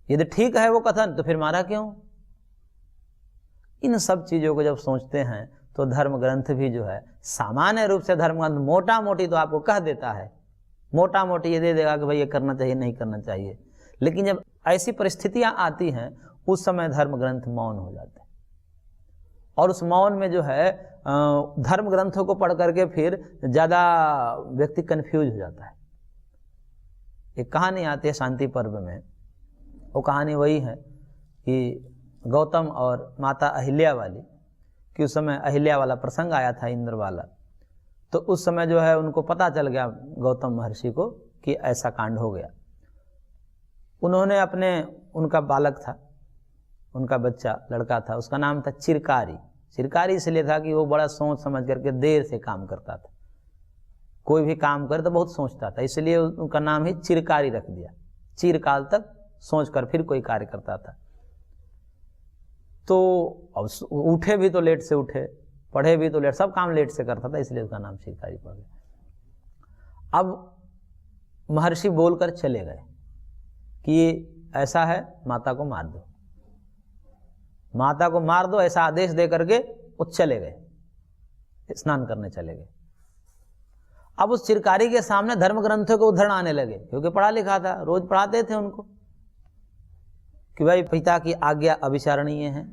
यदि ठीक है वो कथन तो फिर मारा क्यों? इन सब चीज़ों को जब सोचते हैं तो धर्म ग्रंथ भी जो है, सामान्य रूप से धर्म ग्रंथ मोटा मोटी तो आपको कह देता है, मोटा मोटी ये दे देगा कि भाई ये करना चाहिए नहीं करना चाहिए। लेकिन जब ऐसी परिस्थितियां आती हैं उस समय धर्म ग्रंथ मौन हो जाते हैं, और उस मौन में जो है धर्म ग्रंथों को पढ़ करके फिर ज़्यादा व्यक्ति कन्फ्यूज हो जाता है। एक कहानी आती है शांति पर्व में, वो कहानी वही है कि गौतम और माता अहिल्या वाली, कि उस समय अहिल्या वाला प्रसंग आया था, इंद्र वाला। तो उस समय जो है उनको पता चल गया गौतम महर्षि को कि ऐसा कांड हो गया। उन्होंने उनका बालक था, उनका बच्चा लड़का था, उसका नाम था चिरकारी। चिरकारी इसलिए था कि वो बड़ा सोच समझ करके देर से काम करता था, कोई भी काम करे तो बहुत सोचता था, इसलिए उनका नाम ही चिरकारी रख दिया। चिरकाल तक सोच कर फिर कोई कार्य करता था। तो अब उठे भी तो लेट से उठे, पढ़े भी तो लेट, सब काम लेट से करता था, इसलिए उसका नाम चिरकारी पड़ गया। अब महर्षि बोलकर चले गए कि ऐसा है, माता को मार दो, माता को मार दो, ऐसा आदेश दे करके वो चले गए, स्नान करने चले गए। अब उस चिरकारी के सामने धर्म ग्रंथों के उद्धरण आने लगे, क्योंकि पढ़ा लिखा था, रोज पढ़ाते थे उनको कि भाई पिता की आज्ञा अविचारणीय है।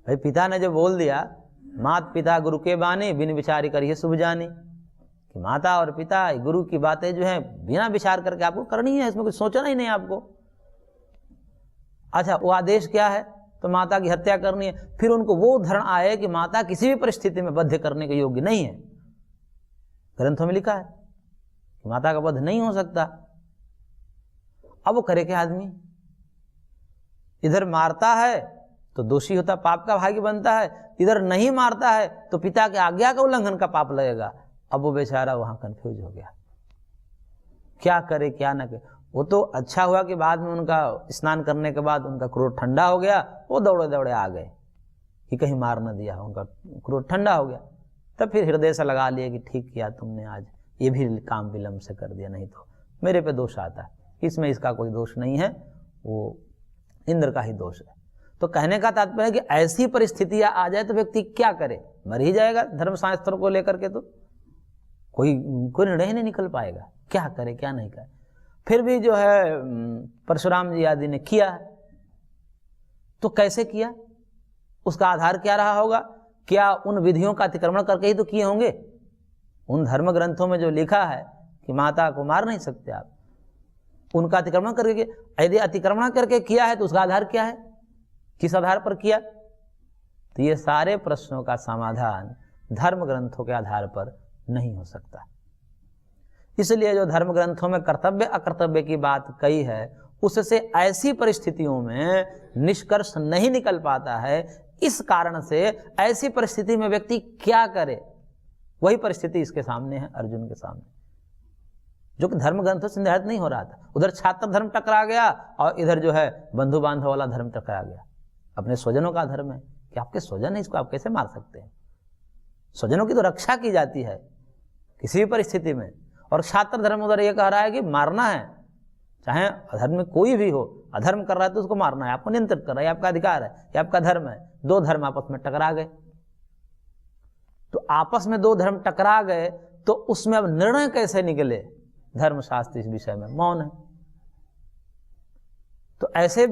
भाई पिता ने जो बोल दिया, मात पिता गुरु के बानी, बिन विचारी करिए शुभ जानी, कि माता और पिता गुरु की बातें जो है बिना विचार करके आपको करनी है, इसमें कुछ सोचना ही नहीं आपको। अच्छा, वो आदेश क्या है? तो माता की हत्या करनी है। फिर उनको वो उदाहरण आए कि माता किसी भी परिस्थिति में वध करने के योग्य नहीं है, ग्रंथों में लिखा है कि माता का वध नहीं हो सकता। अब वो करे क्या आदमी? इधर मारता है तो दोषी होता, पाप का भागी बनता है, इधर नहीं मारता है तो पिता के आज्ञा का उल्लंघन का पाप लगेगा। अब वो बेचारा वहां कंफ्यूज हो गया, क्या करे क्या ना करे। वो तो अच्छा हुआ कि बाद में उनका स्नान करने के बाद उनका क्रोध ठंडा हो गया, वो दौड़े दौड़े आ गए कि कहीं मार न दिया, उनका क्रोध ठंडा हो गया। तब फिर हृदय से लगा लिया कि ठीक किया तुमने, आज ये भी काम विलंब से कर दिया, नहीं तो मेरे पे दोष आता है। इसमें इसका कोई दोष नहीं है, वो इंद्र का ही दोष है। तो कहने का तात्पर्य है कि ऐसी परिस्थितियां आ जाए तो व्यक्ति क्या करे? मर ही जाएगा। धर्मशास्त्र को लेकर के तो कोई निर्णय नहीं निकल पाएगा, क्या करे क्या नहीं करे। फिर भी जो है परशुराम जी आदि ने किया, तो कैसे किया, उसका आधार क्या रहा होगा? क्या उन विधियों का अतिक्रमण करके ही तो किए होंगे? उन धर्म ग्रंथों में जो लिखा है कि माता को मार नहीं सकते आप, उनका अतिक्रमण करके, यदि अतिक्रमण करके किया है तो उसका आधार क्या है, किस आधार पर किया? तो ये सारे प्रश्नों का समाधान धर्म ग्रंथों के आधार पर नहीं हो सकता। इसलिए जो धर्म ग्रंथों में कर्तव्य अकर्तव्य की बात कही है, उससे ऐसी परिस्थितियों में निष्कर्ष नहीं निकल पाता है। इस कारण से ऐसी परिस्थिति में व्यक्ति क्या करे, वही परिस्थिति इसके सामने है, अर्जुन के सामने, जो कि धर्म ग्रंथों से निर्धारित नहीं हो रहा था। उधर छात्र धर्म टकरा गया और इधर जो है बंधु बांधव वाला धर्म टकरा गया। अपने स्वजनों का धर्म है कि आपके स्वजन है, इसको आप कैसे मार सकते हैं? स्वजनों की तो रक्षा की जाती है किसी भी परिस्थिति में, और छात्र धर्म उधर ये कह रहा है कि मारना है, चाहे अधर्म में कोई भी हो, अधर्म कर रहा है तो उसको मारना है, आपको नियंत्रित कर रहा है, आपका अधिकार है, ये आपका धर्म है। दो धर्म आपस में टकरा गए, तो आपस में दो धर्म टकरा गए तो उसमें अब निर्णय कैसे निकले? धर्मशास्त्र इस विषय में मौन है। तो ऐसे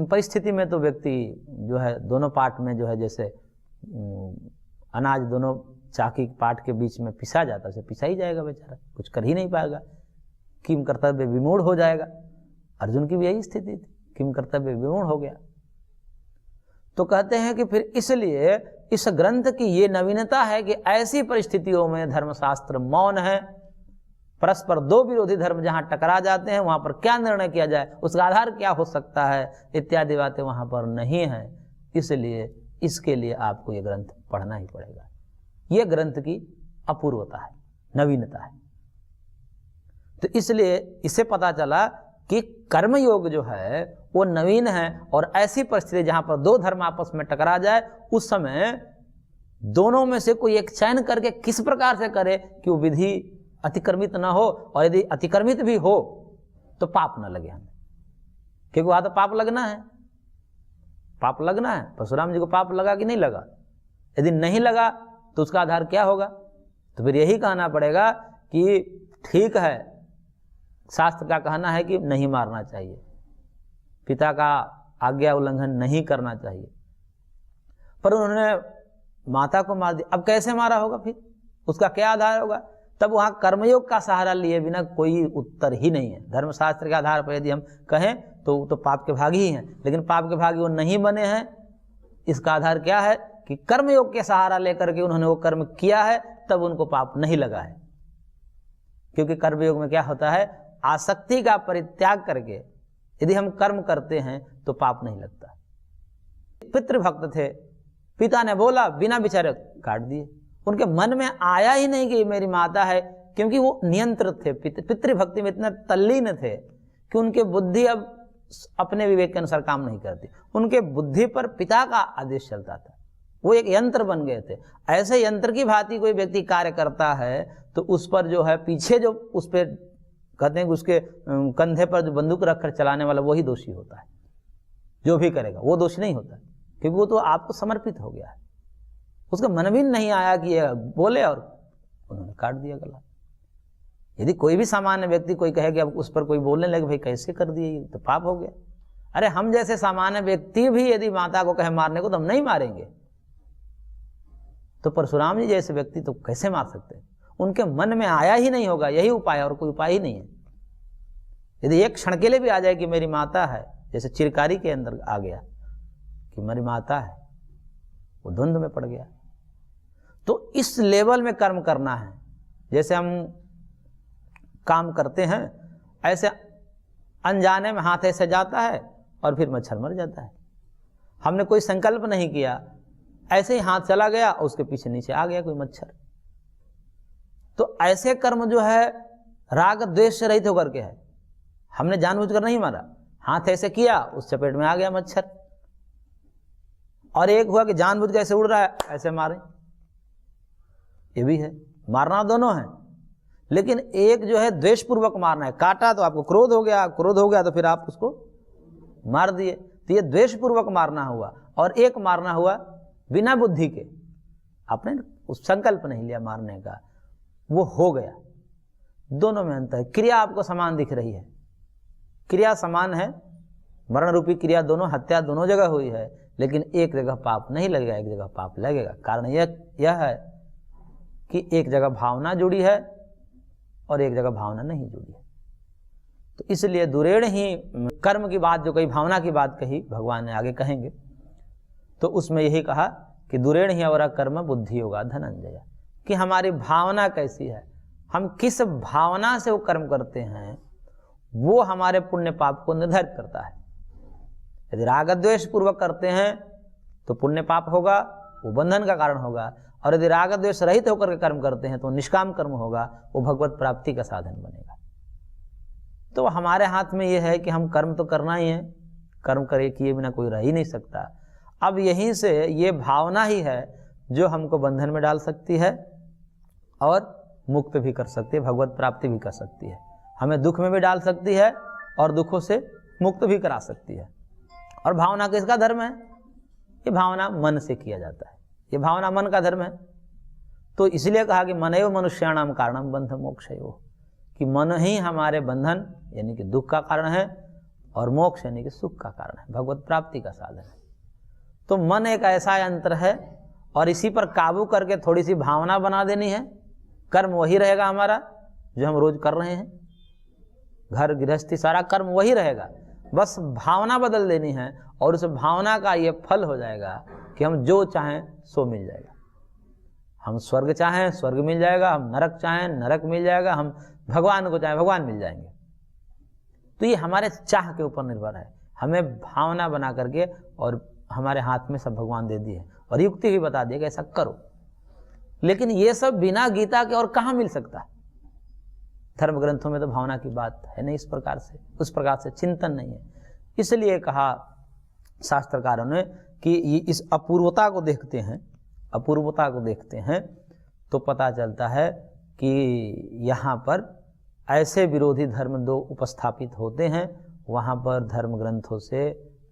परिस्थिति में तो व्यक्ति जो है दोनों पार्ट में जो है, जैसे अनाज दोनों चाकी पार्ट के बीच में पिसा जाता है, पिसा ही जाएगा बेचारा, कुछ कर ही नहीं पाएगा, किम कर्तव्य विमूढ़ हो जाएगा। अर्जुन की भी यही स्थिति थी, किम कर्तव्य विमूढ़ हो गया। तो कहते हैं कि फिर इसलिए इस ग्रंथ की ये नवीनता है कि ऐसी परिस्थितियों में धर्मशास्त्र मौन है। परस्पर दो विरोधी धर्म जहां टकरा जाते हैं वहां पर क्या निर्णय किया जाए, उसका आधार क्या हो सकता है, इत्यादि बातें वहां पर नहीं है। इसलिए इसके लिए आपको ये ग्रंथ पढ़ना ही पड़ेगा। ये ग्रंथ की अपूर्वता है, नवीनता है। तो इसलिए इससे पता चला कि कर्मयोग जो है वो नवीन है, और ऐसी परिस्थिति जहां पर दो धर्म आपस में टकरा जाए उस समय दोनों में से कोई एक चयन करके किस प्रकार से करे कि वो विधि अतिक्रमित ना हो, और यदि अतिक्रमित भी हो तो पाप ना लगे हमें। क्योंकि वहां तो पाप लगना है, पाप लगना है। परशुराम जी को पाप लगा कि नहीं लगा? यदि नहीं लगा तो उसका आधार क्या होगा? तो फिर यही कहना पड़ेगा कि ठीक है, शास्त्र का कहना है कि नहीं मारना चाहिए, पिता का आज्ञा उल्लंघन नहीं करना चाहिए, पर उन्होंने माता को मार दिया। अब कैसे मारा होगा? फिर उसका क्या आधार होगा? तब वहां कर्मयोग का सहारा लिए बिना कोई उत्तर ही नहीं है। धर्मशास्त्र के आधार पर यदि हम कहें तो पाप के भागी ही हैं, लेकिन पाप के भागी वो नहीं बने हैं। इसका आधार क्या है? कि कर्मयोग के सहारा लेकर के उन्होंने वो कर्म किया है, तब उनको पाप नहीं लगा है। क्योंकि कर्मयोग में क्या होता है? आसक्ति का परित्याग करके यदि हम कर्म करते हैं तो पाप नहीं लगता। पितृभक्त थे, पिता ने बोला, बिना विचारे काट दिए। उनके मन में आया ही नहीं कि मेरी माता है, क्योंकि वो नियंत्रित थे, पितृभक्ति में इतने तल्लीन थे कि उनके बुद्धि अब अपने विवेक के अनुसार काम नहीं करती। उनके बुद्धि पर पिता का आदेश चलता था, वो एक यंत्र बन गए थे। ऐसे यंत्र की भांति कोई व्यक्ति कार्य करता है तो उस पर जो है पीछे जो उस पर कहते हैं कि उसके कंधे पर जो बंदूक रखकर चलाने वाला वही दोषी होता है। जो भी करेगा वो दोषी नहीं होता, क्योंकि वो तो आपको समर्पित हो गया है। उसका मन भी नहीं आया कि ये बोले और उन्होंने काट दिया गला। यदि कोई भी सामान्य व्यक्ति कोई कहे कि अब उस पर कोई बोलने लगे भाई कैसे कर दिए, तो पाप हो गया। अरे हम जैसे सामान्य व्यक्ति भी यदि माता को कहे मारने को तो हम नहीं मारेंगे, तो परशुराम जी जैसे व्यक्ति तो कैसे मार सकते हैं? उनके मन में आया ही नहीं होगा, यही उपाय, और कोई उपाय ही नहीं है। यदि एक क्षण के लिए भी आ जाए कि मेरी माता है, जैसे चिरकारी के अंदर आ गया कि मेरी माता है, वो द्वंद्व में पड़ गया। तो इस लेवल में कर्म करना है। जैसे हम काम करते हैं, ऐसे अनजाने में हाथ ऐसे जाता है और फिर मच्छर मर जाता है। हमने कोई संकल्प नहीं किया, ऐसे ही हाथ चला गया, उसके पीछे नीचे आ गया कोई मच्छर। तो ऐसे कर्म जो है राग द्वेष से रहित होकर के है। हमने जानबूझकर नहीं मारा, हाथ ऐसे किया, उस चपेट में आ गया मच्छर। और एक हुआ कि जानबूझ के ऐसे उड़ रहा है, ऐसे मारे, ये भी है। मारना दोनों है, लेकिन एक जो है द्वेष पूर्वक मारना है। काटा तो आपको क्रोध हो गया, क्रोध हो गया तो फिर आप उसको मार दिए, तो ये द्वेष पूर्वक मारना हुआ। और एक मारना हुआ बिना बुद्धि के, आपने उस संकल्प नहीं लिया मारने का, वो हो गया। दोनों में अंतर है। क्रिया आपको समान दिख रही है, क्रिया समान है, मरण रूपी क्रिया दोनों, हत्या दोनों जगह हुई है, लेकिन एक जगह पाप नहीं लगेगा, एक जगह पाप लगेगा। कारण यह है कि एक जगह भावना जुड़ी है और एक जगह भावना नहीं जुड़ी है। तो इसलिए दुरेण ही कर्म की बात जो कही, भावना की बात कही, भगवान ने आगे कहेंगे, तो उसमें यही कहा कि दुरेण ही अवरा कर्म बुद्धि होगा धनंजय, कि हमारी भावना कैसी है, हम किस भावना से वो कर्म करते हैं, वो हमारे पुण्य पाप को निर्धारित करता है। यदि राग द्वेष पूर्वक करते हैं तो पुण्य पाप होगा, वो बंधन का कारण होगा। और यदि राग द्वेष रहित होकर के कर्म करते हैं तो निष्काम कर्म होगा, वो भगवत प्राप्ति का साधन बनेगा। तो हमारे हाथ में ये है कि हम कर्म तो करना ही है, कर्म करे किए बिना कोई रह ही नहीं सकता। अब यहीं से ये भावना ही है जो हमको बंधन में डाल सकती है और मुक्त भी कर सकती है, भगवत प्राप्ति भी कर सकती है। हमें दुख में भी डाल सकती है और दुखों से मुक्त भी करा सकती है। और भावना किसका धर्म है? ये भावना मन से किया जाता है, ये भावना मन का धर्म है। तो इसलिए कहा कि मनैव मनुष्याणाम कारणम बंध मोक्षयो, कि मन ही हमारे बंधन यानी कि दुख का कारण है और मोक्ष यानी कि सुख का कारण है, भगवत प्राप्ति का साधन है। तो मन एक ऐसा यंत्र है और इसी पर काबू करके थोड़ी सी भावना बना देनी है, कर्म वही रहेगा हमारा जो हम रोज कर रहे हैं, घर गृहस्थी सारा कर्म वही रहेगा, बस भावना बदल देनी है और उस भावना का ये फल हो जाएगा कि हम जो चाहें सो मिल जाएगा। हम स्वर्ग चाहें स्वर्ग मिल जाएगा, हम नरक चाहें नरक मिल जाएगा, हम भगवान को चाहें भगवान मिल जाएंगे। तो ये हमारे चाह के ऊपर निर्भर है, हमें भावना बना करके, और हमारे हाथ में सब भगवान दे दिए और युक्ति भी बता दिए कि ऐसा करो। लेकिन ये सब बिना गीता के और कहाँ मिल सकता है? धर्म ग्रंथों में तो भावना की बात है नहीं, इस प्रकार से उस प्रकार से चिंतन नहीं है। इसलिए कहा शास्त्रकारों ने कि इस अपूर्वता को देखते हैं, अपूर्वता को देखते हैं तो पता चलता है कि यहाँ पर ऐसे विरोधी धर्म दो उपस्थापित होते हैं वहाँ पर धर्म ग्रंथों से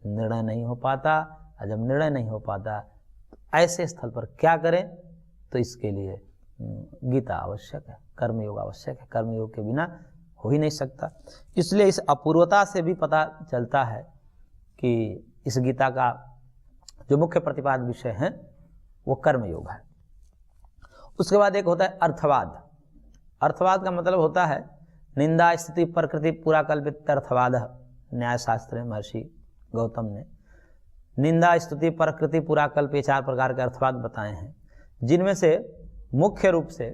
निर्णय नहीं हो पाता। और जब निर्णय नहीं हो पाता तो ऐसे स्थल पर क्या करें? तो इसके लिए गीता आवश्यक है, कर्मयोग आवश्यक है। कर्मयोग के बिना हो ही नहीं सकता। इसलिए इस अपूर्वता से भी पता चलता है कि इस गीता का जो मुख्य प्रतिपाद्य विषय है वो कर्मयोग है। उसके बाद एक होता है अर्थवाद। अर्थवाद का मतलब होता है निंदा स्तुति प्रकृति पूरा कल्पित अर्थवाद। न्याय शास्त्र में महर्षि गौतम ने निंदा स्तुति प्रकृति पूरा कल्प ये 4 प्रकार के अर्थवाद बताए हैं, जिनमें से मुख्य रूप से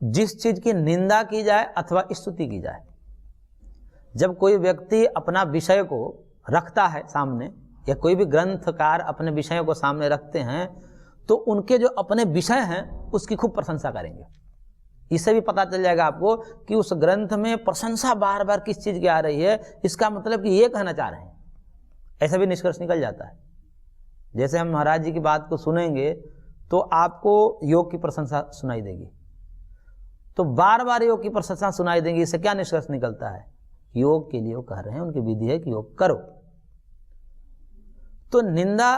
जिस चीज की निंदा की जाए अथवा स्तुति की जाए, जब कोई व्यक्ति अपना विषय को रखता है सामने, या कोई भी ग्रंथकार अपने विषयों को सामने रखते हैं, तो उनके जो अपने विषय हैं उसकी खूब प्रशंसा करेंगे। इससे भी पता चल जाएगा आपको कि उस ग्रंथ में प्रशंसा बार बार किस चीज की आ रही है। इसका मतलब कि ये कहना चाह रहे हैं, ऐसा भी निष्कर्ष निकल जाता है। जैसे हम महाराज जी की बात को सुनेंगे तो आपको योग की प्रशंसा सुनाई देगी, तो बार बार योग की प्रशंसा सुनाई देंगी। इससे क्या निष्कर्ष निकलता है? योग के लिए वो कह रहे हैं, उनकी विधि है कि योग करो। तो निंदा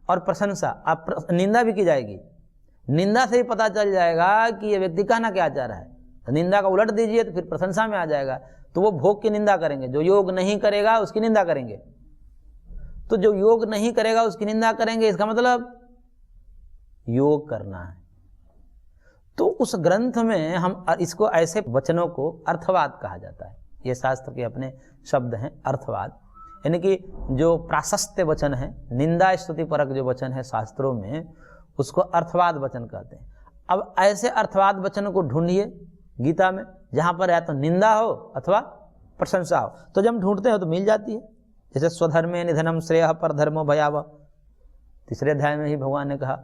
और प्रशंसा, आप निंदा भी की जाएगी, निंदा से ही पता चल जाएगा कि ये व्यक्ति कहना क्या चाह रहा है। तो निंदा का उलट दीजिए तो फिर प्रशंसा में आ जाएगा। तो वो भोग की निंदा करेंगे, जो योग नहीं करेगा उसकी निंदा करेंगे। तो जो योग नहीं करेगा उसकी निंदा करेंगे, इसका मतलब योग करना है। तो उस ग्रंथ में हम इसको, ऐसे वचनों को अर्थवाद कहा जाता है। ये शास्त्र के अपने शब्द हैं, अर्थवाद। यानी कि जो प्राशस्त्य वचन है, निंदा स्तुति परक जो वचन है शास्त्रों में, उसको अर्थवाद वचन कहते हैं। अब ऐसे अर्थवाद वचनों को ढूंढिए गीता में, जहाँ पर या तो निंदा हो अथवा प्रशंसा हो। तो जब हम ढूंढते हैं तो मिल जाती है। जैसे स्वधर्मे निधनम श्रेयः परधर्मो भयावह, 3 अध्याय में ही भगवान ने कहा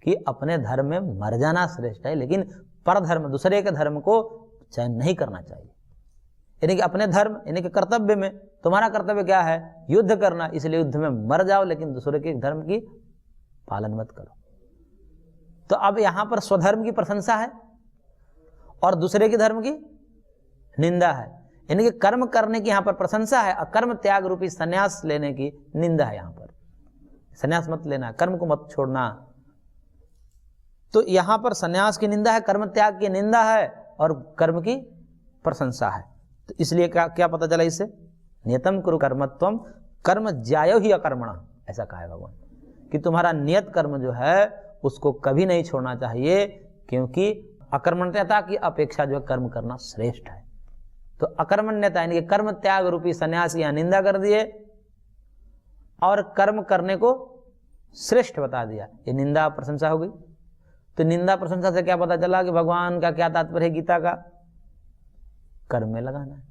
कि अपने धर्म में मर जाना श्रेष्ठ है, लेकिन परधर्म, दूसरे के धर्म को चयन नहीं करना चाहिए। यानी कि अपने धर्म, यानी कि कर्तव्य में, तुम्हारा कर्तव्य क्या है? युद्ध करना, इसलिए युद्ध में मर जाओ, लेकिन दूसरे के धर्म की पालन मत करो। तो अब यहां पर स्वधर्म की प्रशंसा है और दूसरे के धर्म की निंदा है। यानी कि कर्म करने की यहां पर प्रशंसा है और कर्म त्याग रूपी संन्यास लेने की निंदा है। यहां पर संन्यास मत लेना, कर्म को मत छोड़ना। तो यहां पर संन्यास की निंदा है, कर्म त्याग की निंदा है और कर्म की प्रशंसा है। तो इसलिए क्या पता चला इससे? नियतम कुरु कर्मत्वम कर्म ज्यायो ही अकर्मणा, ऐसा कहा है भगवान कि तुम्हारा नियत कर्म जो है उसको कभी नहीं छोड़ना चाहिए, क्योंकि अकर्मण्यता की अपेक्षा जो है कर्म करना श्रेष्ठ है। तो अकर्मण्यता यानी कि कर्म त्याग रूपी संन्यास की निंदा कर दिए और कर्म करने को श्रेष्ठ बता दिया। ये निंदा प्रशंसा हो गई। तो निंदा प्रशंसा से क्या पता चला कि भगवान का क्या तात्पर्य है गीता का? कर्म में लगाना है।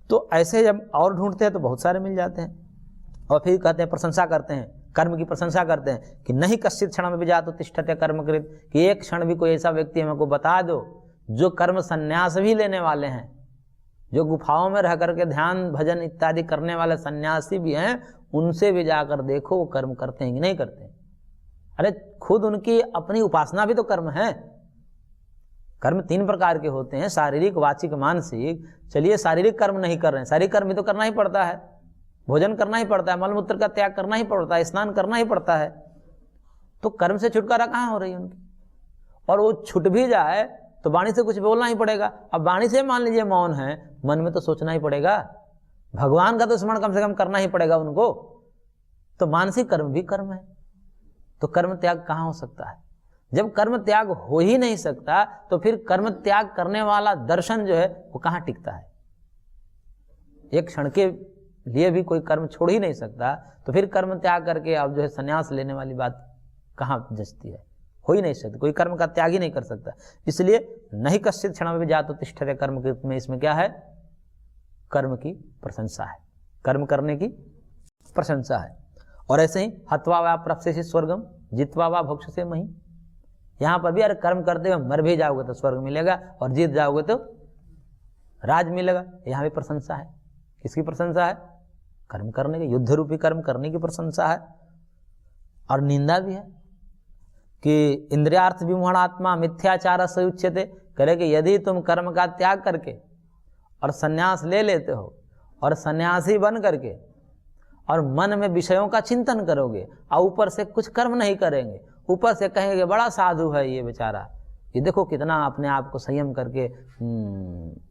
तो ऐसे जब और ढूंढते हैं तो बहुत सारे मिल जाते हैं। और फिर कहते हैं, प्रशंसा करते हैं, कर्म की प्रशंसा करते हैं कि नहीं कश्चित क्षण में भी जातो तिष्ठते कर्मकृत, कि एक क्षण भी कोई ऐसा व्यक्ति हमको बता दो जो कर्म संन्यास भी लेने वाले हैं, जो गुफाओं में रह करके ध्यान भजन इत्यादि करने वाले सन्यासी भी हैं, उनसे भी जाकर देखो वो कर्म करते हैं कि नहीं करते। अरे खुद उनकी अपनी उपासना भी तो कर्म है। कर्म 3 प्रकार के होते हैं, शारीरिक, वाचिक, मानसिक। चलिए शारीरिक कर्म नहीं कर रहे हैं, शारीरिक कर्म भी तो करना ही पड़ता है, भोजन करना ही पड़ता है, मलमूत्र का त्याग करना ही पड़ता है, स्नान करना ही पड़ता है। तो कर्म से छुटकारा कहाँ हो रही है उनकी? और वो छूट भी जाए तो वाणी से कुछ बोलना ही पड़ेगा। अब वाणी से मान लीजिए मौन है, मन में तो सोचना ही पड़ेगा, भगवान का तो स्मरण कम से कम करना ही पड़ेगा उनको। तो मानसिक कर्म भी कर्म है। तो कर्म त्याग कहाँ हो सकता है? जब कर्म त्याग हो ही नहीं सकता तो फिर कर्म त्याग करने वाला दर्शन जो है वो कहाँ टिकता है? एक क्षण के लिए भी कोई कर्म छोड़ ही नहीं सकता, तो फिर कर्म त्याग करके अब जो है संन्यास लेने वाली बात कहाँ जचती है? हो ही नहीं सकती, कोई कर्म का त्याग ही नहीं कर सकता। इसलिए नहीं कश्चित क्षण में भी जातो तिष्ठते कर्मकृत में, इसमें क्या है? कर्म की प्रशंसा है, कर्म करने की प्रशंसा है। और ऐसे ही हत्वा वा प्रप्स्यसि स्वर्गम जित्वा वा भोक्ष्यसे मही, यहाँ पर भी अरे कर्म करते हुए मर भी जाओगे तो स्वर्ग मिलेगा और जीत जाओगे तो राज मिलेगा। यहाँ भी प्रशंसा है। किसकी प्रशंसा है? कर्म करने की, युद्ध रूपी कर्म करने की प्रशंसा है। और निंदा भी है कि इंद्रियार्थ विमोहणात्मा मिथ्याचार से उच्यते, करे कि यदि तुम कर्म का त्याग करके और सन्यास ले लेते हो और सन्यासी बन करके और मन में विषयों का चिंतन करोगे और ऊपर से कुछ कर्म नहीं करेंगे, ऊपर से कहेंगे बड़ा साधु है ये बेचारा, ये देखो कितना अपने आप को संयम करके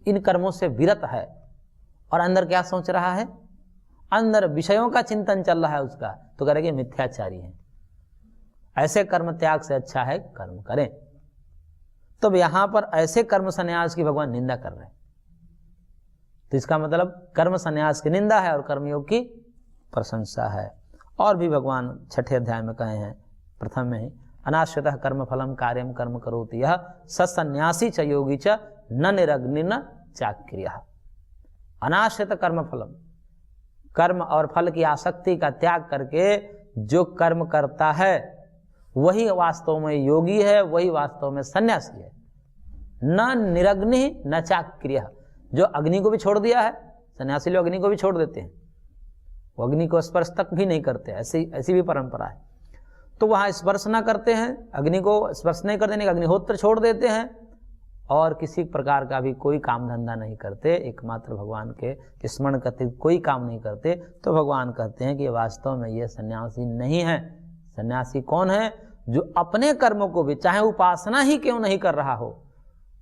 इन कर्मों से विरत है, और अंदर क्या सोच रहा है, अंदर विषयों का चिंतन चल रहा है उसका, तो करेंगे मिथ्याचारी है। ऐसे कर्म त्याग से अच्छा है कर्म करें। तो यहां पर ऐसे कर्म संन्यास की भगवान निंदा कर रहे हैं। तो इसका मतलब कर्म संन्यास की निंदा है और कर्मयोग की प्रशंसा है। और भी भगवान 6ठे अध्याय में कहे हैं, प्रथम में ही अनाश्रितः कर्म फलम कार्यम कर्म करोति यह सन्यासी च योगी च न निरग्नि न चाक्रियः। अनाश्रित कर्म फलम, कर्म और फल की आसक्ति का त्याग करके जो कर्म करता है वही वास्तव में योगी है, वही वास्तव में सन्यासी है। न निरग्नि न चाक्रियः, जो अग्नि को भी छोड़ दिया है, सन्यासी लोग अग्नि को भी छोड़ देते हैं, वो अग्नि को स्पर्श तक भी नहीं करते, ऐसी भी परंपरा है। तो वहां स्पर्श ना करते हैं, अग्नि को स्पर्श नहीं कर देने का अग्निहोत्र छोड़ देते हैं और किसी प्रकार का भी कोई काम धंधा नहीं करते, एकमात्र भगवान के स्मरण करते, कोई काम नहीं करते। तो भगवान कहते हैं कि वास्तव में ये सन्यासी नहीं है। सन्यासी कौन है? जो अपने कर्मों को भी, चाहे उपासना ही क्यों नहीं कर रहा हो,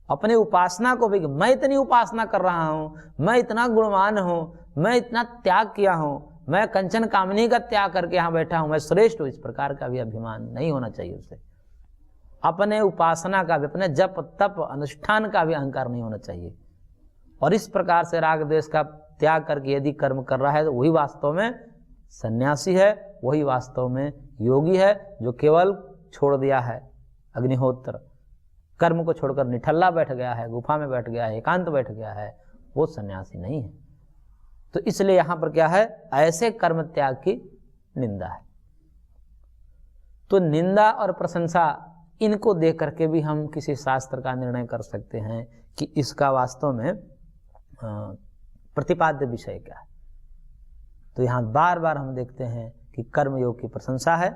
अपने उपासना को भी, मैं इतनी उपासना कर रहा हूं, मैं इतना गुणवान हूं, मैं इतना त्याग किया हूं, मैं कंचन कामनी का त्याग करके यहां बैठा हूं, मैं श्रेष्ठ हूं, इस प्रकार का भी अभिमान नहीं होना चाहिए उसे। अपने उपासना का भी, अपने जप तप अनुष्ठान का भी अहंकार नहीं होना चाहिए। और इस प्रकार से राग द्वेष का त्याग करके यदि कर्म कर रहा है तो वही वास्तव में सन्यासी है, वही वास्तव में योगी है। जो केवल छोड़ दिया है अग्निहोत्र, कर्म को छोड़कर निठल्ला बैठ गया है, गुफा में बैठ गया है, एकांत बैठ गया है, वो सन्यासी नहीं है। तो इसलिए यहां पर क्या है, ऐसे कर्म त्याग की निंदा है। तो निंदा और प्रशंसा, इनको देख करके भी हम किसी शास्त्र का निर्णय कर सकते हैं कि इसका वास्तव में प्रतिपाद्य विषय क्या है। तो यहां बार बार हम देखते हैं कि कर्मयोग की प्रशंसा है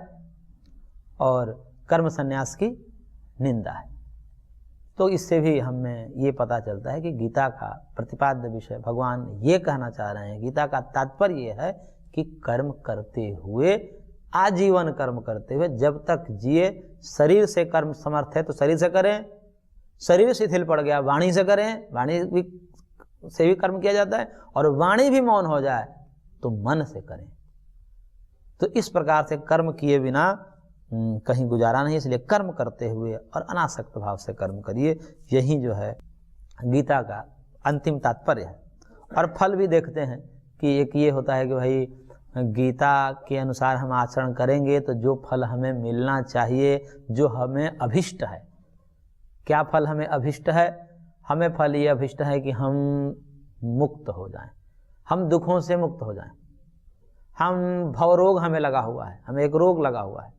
और कर्म संन्यास की निंदा है। तो इससे भी हमें ये पता चलता है कि गीता का प्रतिपाद्य विषय भगवान ये कहना चाह रहे हैं, गीता का तात्पर्य ये है कि कर्म करते हुए, आजीवन कर्म करते हुए, जब तक जिए, शरीर से कर्म समर्थ है तो शरीर से करें, शरीर शिथिल पड़ गया वाणी से करें, वाणी से भी कर्म किया जाता है, और वाणी भी मौन हो जाए तो मन से करें। तो इस प्रकार से कर्म किए बिना कहीं गुजारा नहीं, इसलिए कर्म करते हुए और अनासक्त भाव से कर्म करिए। यही जो है गीता का अंतिम तात्पर्य है। और फल भी देखते हैं कि एक ये होता है कि भाई गीता के अनुसार हम आचरण करेंगे तो जो फल हमें मिलना चाहिए, जो हमें अभिष्ट है। क्या फल हमें अभिष्ट है? हमें फल ये अभिष्ट है कि हम मुक्त हो जाएं, हम दुखों से मुक्त हो जाएं। हम भवरोग हमें लगा हुआ है, हमें एक रोग लगा हुआ है,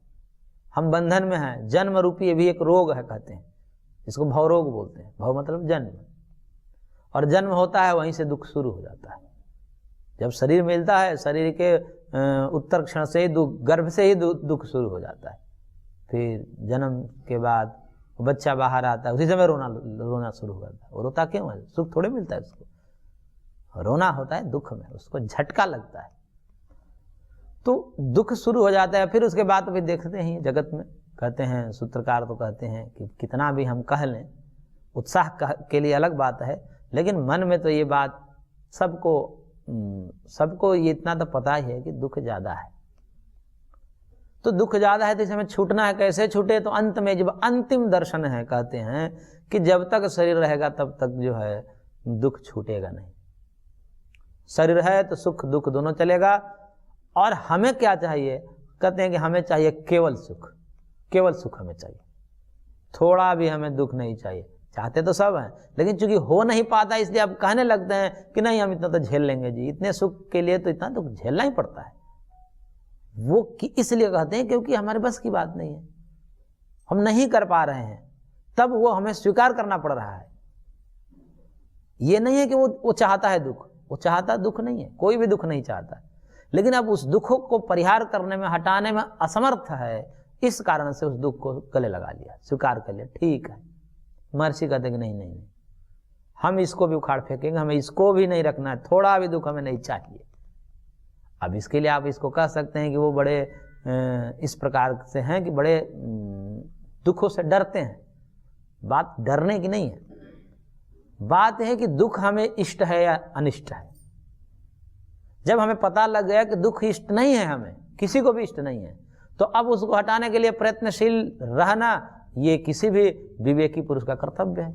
हम बंधन में हैं, जन्म रूपी ये भी एक रोग है, कहते हैं इसको भवरोग बोलते हैं। भव मतलब जन्म, और जन्म होता है वहीं से दुख शुरू हो जाता है। जब शरीर मिलता है, शरीर के उत्तर क्षण से ही दुख, गर्भ से ही दुख शुरू हो जाता है। फिर जन्म के बाद बच्चा बाहर आता है, उसी समय रोना शुरू हो जाता है। वो रोता क्यों है? सुख थोड़े मिलता है उसको, रोना होता है दुख में, उसको झटका लगता है, तो दुख शुरू हो जाता है। फिर उसके बाद तो फिर देखते हैं जगत में, कहते हैं सूत्रकार तो कहते हैं कि कितना भी हम कह लें, उत्साह के लिए अलग बात है, लेकिन मन में तो ये बात सबको ये इतना तो पता ही है कि दुख ज्यादा है। तो दुख ज्यादा है तो इसे हमें छूटना है। कैसे छूटे? तो अंत में जब अंतिम दर्शन है, कहते हैं कि जब तक शरीर रहेगा तब तक जो है दुख छूटेगा नहीं। शरीर है तो सुख दुख दोनों चलेगा। और हमें क्या चाहिए? कहते हैं कि हमें चाहिए केवल सुख, केवल सुख हमें चाहिए, थोड़ा भी हमें दुख नहीं चाहिए। चाहते तो सब हैं, लेकिन चूंकि हो नहीं पाता इसलिए अब कहने लगते हैं कि नहीं हम इतना तो झेल लेंगे जी, इतने सुख के लिए तो इतना दुख झेलना ही पड़ता है। वो इसलिए कहते हैं क्योंकि हमारे बस की बात नहीं है, हम नहीं कर पा रहे हैं, तब वो हमें स्वीकार करना पड़ रहा है। ये नहीं है कि वो चाहता है दुख, वो चाहता दुख नहीं है, कोई भी दुख नहीं चाहता, लेकिन अब उस दुखों को परिहार करने में, हटाने में असमर्थ है, इस कारण से उस दुख को गले लगा लिया, स्वीकार कर लिया। ठीक है, महर्षि कहते कि नहीं नहीं नहीं, हम इसको भी उखाड़ फेंकेंगे, हमें इसको भी नहीं रखना है, थोड़ा भी दुख हमें नहीं चाहिए। अब इसके लिए आप इसको कह सकते हैं कि वो बड़े इस प्रकार से हैं कि बड़े दुखों से डरते हैं। बात डरने की नहीं है, बात है कि दुख हमें इष्ट है या अनिष्ट है। जब हमें पता लग गया कि दुख इष्ट नहीं है, हमें किसी को भी इष्ट नहीं है, तो अब उसको हटाने के लिए प्रयत्नशील रहना ये किसी भी विवेकी पुरुष का कर्तव्य है।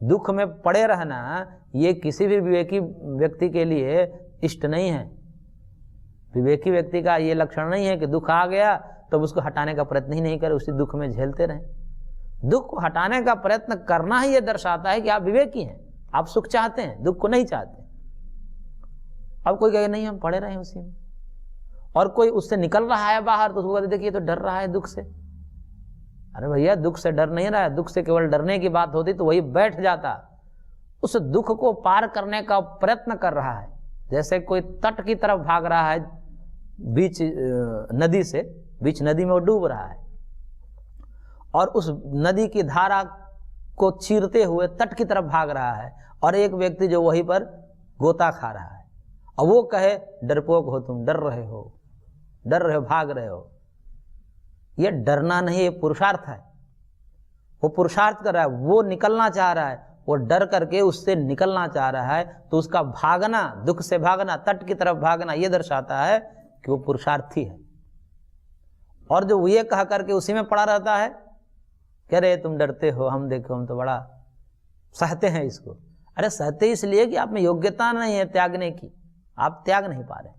दुख में पड़े रहना ये किसी भी विवेकी व्यक्ति के लिए इष्ट नहीं है। विवेकी व्यक्ति का ये लक्षण नहीं है कि दुख आ गया तो उसको हटाने का प्रयत्न ही नहीं करे, उसी दुख में झेलते रहें। दुख को हटाने का प्रयत्न करना ही ये दर्शाता है कि आप विवेकी हैं, आप सुख चाहते हैं, दुख को नहीं चाहते। अब कोई कहे नहीं हम पड़े रहे उसी में, और कोई उससे निकल रहा है बाहर तो उसको कहते देखिए तो डर रहा है दुख से। अरे भैया दुख से डर नहीं रहा है, दुख से केवल डरने की बात होती तो वही बैठ जाता। उस दुख को पार करने का प्रयत्न कर रहा है, जैसे कोई तट की तरफ भाग रहा है बीच नदी से, बीच नदी में वो डूब रहा है और उस नदी की धारा को चीरते हुए तट की तरफ भाग रहा है, और एक व्यक्ति जो वहीं पर गोता खा रहा है और वो कहे डरपोक हो तुम, डर रहे हो, भाग रहे हो। ये डरना नहीं, ये पुरुषार्थ है। वो पुरुषार्थ कर रहा है, वो निकलना चाह रहा है, वो डर करके उससे निकलना चाह रहा है, तो उसका भागना, दुख से भागना, तट की तरफ भागना, ये दर्शाता है कि वो पुरुषार्थी है। और जो ये कह करके उसी में पड़ा रहता है, कह रहे तुम डरते हो, हम देखो हम तो बड़ा सहते हैं इसको। अरे सहते इसलिए कि आप में योग्यता नहीं है त्यागने की, आप त्याग नहीं पा रहे,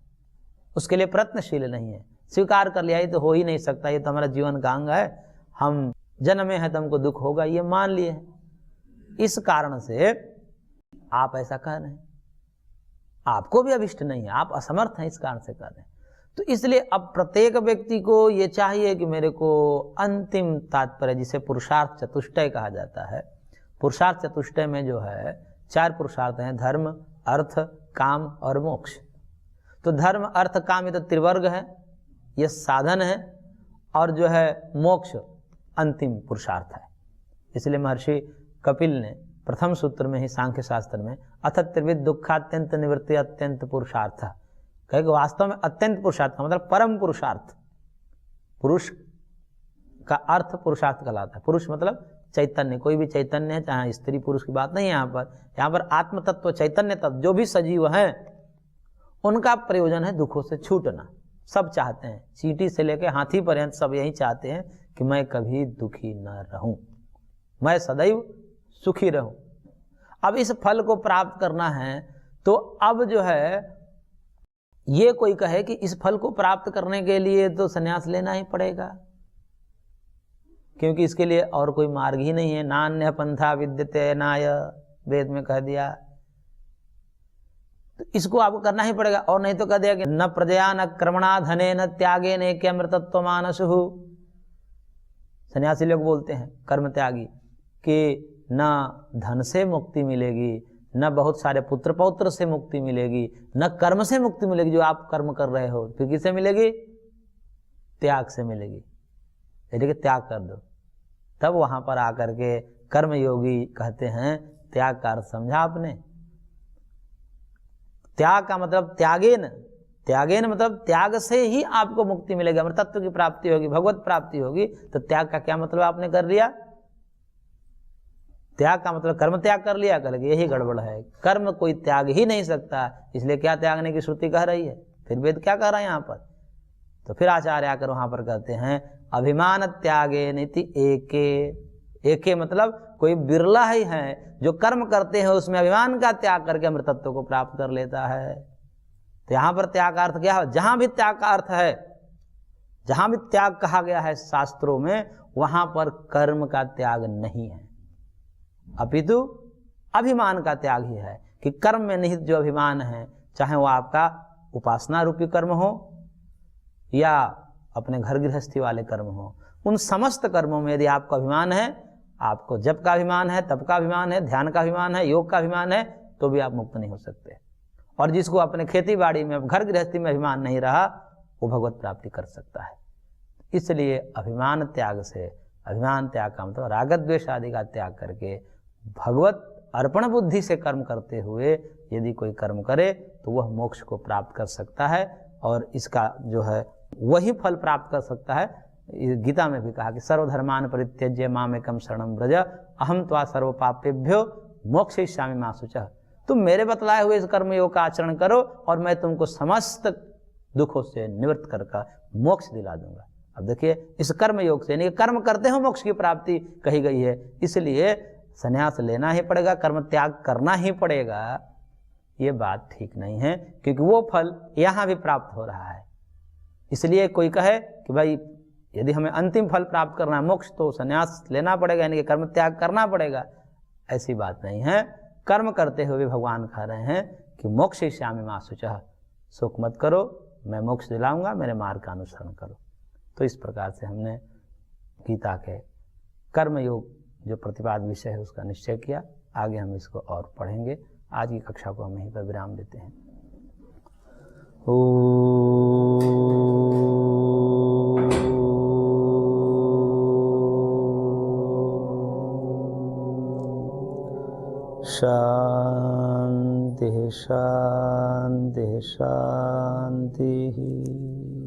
उसके लिए प्रयत्नशील नहीं है। स्वीकार कर लिया ये तो हो ही नहीं सकता, ये तो हमारा जीवन का अंग है, हम जन्मे हैं तो हमको दुख होगा, ये मान लिए हैं। इस कारण से आप ऐसा कह रहे हैं, आपको भी अभिष्ट नहीं है, आप असमर्थ हैं, इस कारण से कर रहे हैं। तो इसलिए अब प्रत्येक व्यक्ति को ये चाहिए कि मेरे को अंतिम तात्पर्य, जिसे पुरुषार्थ चतुष्टय कहा जाता है, पुरुषार्थ चतुष्टय में जो है 4 पुरुषार्थ हैं, धर्म, अर्थ, काम और मोक्ष। तो धर्म, अर्थ, काम ये तो त्रिवर्ग है, ये साधन है, और जो है मोक्ष अंतिम पुरुषार्थ है। इसलिए महर्षि कपिल ने प्रथम सूत्र में ही सांख्य शास्त्र में अथ त्रिविध दुखात्यंत निवृत्ति अत्यंत पुरुषार्थ कहे कि वास्तव में अत्यंत पुरुषार्थ का मतलब परम पुरुषार्थ। पुरुष का अर्थ पुरुषार्थ कहलाता है। पुरुष मतलब चैतन्य, कोई भी चैतन्य है, चाहे स्त्री पुरुष की बात नहीं है यहाँ पर आत्म तत्व, चैतन्य तत्व, जो भी सजीव हैं उनका प्रयोजन है दुखों से छूटना। सब चाहते हैं, चींटी से लेकर हाथी पर्यंत सब यही चाहते हैं कि मैं कभी दुखी न रहूं, मैं सदैव सुखी रहूं। अब इस फल को प्राप्त करना है तो अब जो है ये कोई कहे कि इस फल को प्राप्त करने के लिए तो संन्यास लेना ही पड़ेगा, क्योंकि इसके लिए और कोई मार्ग ही नहीं है। नान्य पंथा विद्यते नाय, वेद में कह दिया, तो इसको आपको करना ही पड़ेगा। और नहीं तो कह दिया कि न प्रजया न कर्मणा धने न त्यागे न अमृतत्व मानसु। सन्यासी लोग बोलते हैं कर्म त्यागी कि न धन से मुक्ति मिलेगी, न बहुत सारे पुत्र पौत्र से मुक्ति मिलेगी, न कर्म से मुक्ति मिलेगी, जो आप कर्म कर रहे हो, फिर किससे मिलेगी? त्याग से मिलेगी। यदि त्याग कर दो, तब वहां पर आकर के कर्म योगी कहते हैं त्याग का अर्थ समझा आपने। त्याग का मतलब त्यागेन, त्यागेन मतलब त्याग से ही आपको मुक्ति मिलेगी, अमृतत्व की प्राप्ति होगी, भगवत प्राप्ति होगी। तो त्याग का क्या मतलब आपने कर लिया? त्याग का मतलब कर्म त्याग कर लिया, कह यही गड़बड़ है, कर्म कोई त्याग ही नहीं सकता, इसलिए क्या त्यागने की श्रुति कह रही है? फिर वेद क्या कह रहा है यहाँ पर? तो फिर आचार्य आकर वहां पर कहते हैं अभिमान त्यागे नीति एके। एके मतलब कोई बिरला ही है जो कर्म करते हैं उसमें अभिमान का त्याग करके अमृतत्व को प्राप्त कर लेता है। तो यहाँ पर त्याग का अर्थ क्या है? जहां भी त्याग का अर्थ है, जहां भी त्याग कहा गया है शास्त्रों में, वहां पर कर्म का त्याग नहीं है, अपितु अभिमान का त्याग ही है। कि कर्म में निहित जो अभिमान है, चाहे वो आपका उपासना रूपी कर्म हो या अपने घर गृहस्थी वाले कर्म हो, उन समस्त कर्मों में यदि आपका अभिमान है, आपको जप का अभिमान है, तप का अभिमान है, ध्यान का अभिमान है, योग का अभिमान है, तो भी आप मुक्त नहीं हो सकते। और जिसको अपने खेती बाड़ी में, घर गृहस्थी में अभिमान नहीं रहा, वो भगवत प्राप्ति कर सकता है। इसलिए अभिमान त्याग से, अभिमान त्याग का मतलब राग द्वेष आदि का त्याग करके भगवत अर्पण बुद्धि से कर्म करते हुए यदि कोई कर्म करे तो वह मोक्ष को प्राप्त कर सकता है, और इसका जो है वही फल प्राप्त कर सकता है। गीता में भी कहा कि सर्वधर्मान परित्यज्य मामेकं शरणं व्रज अहम त्वा सर्व पापेभ्यो मोक्षयिष्यामि मा शुचः। तुम मेरे बतलाए हुए इस कर्मयोग का आचरण करो और मैं तुमको समस्त दुखों से निवृत्त कर मोक्ष दिला दूंगा। अब देखिए, इस कर्म योग से, यानी कर्म करते हो मोक्ष की प्राप्ति कही गई है, इसलिए संन्यास लेना ही पड़ेगा, कर्म त्याग करना ही पड़ेगा। ये बात ठीक नहीं है, क्योंकि वो फल यहाँ भी प्राप्त हो रहा है। इसलिए कोई कहे कि भाई यदि हमें अंतिम फल प्राप्त करना है मोक्ष, तो संन्यास लेना पड़ेगा, यानी कि कर्म त्याग करना पड़ेगा। ऐसी बात नहीं है। कर्म करते हुए भगवान कह रहे हैं कि मोक्षयिष्यामि मा शुचः, शोक मत करो, मैं मोक्ष दिलाऊंगा, मेरे मार्ग का अनुसरण करो। तो इस प्रकार से हमने गीता के कर्म योग जो प्रतिपाद विषय है उसका निश्चय किया। आगे हम इसको और पढ़ेंगे। आज की कक्षा को हम यहीं पर विराम देते हैं। शांति शांति शांति।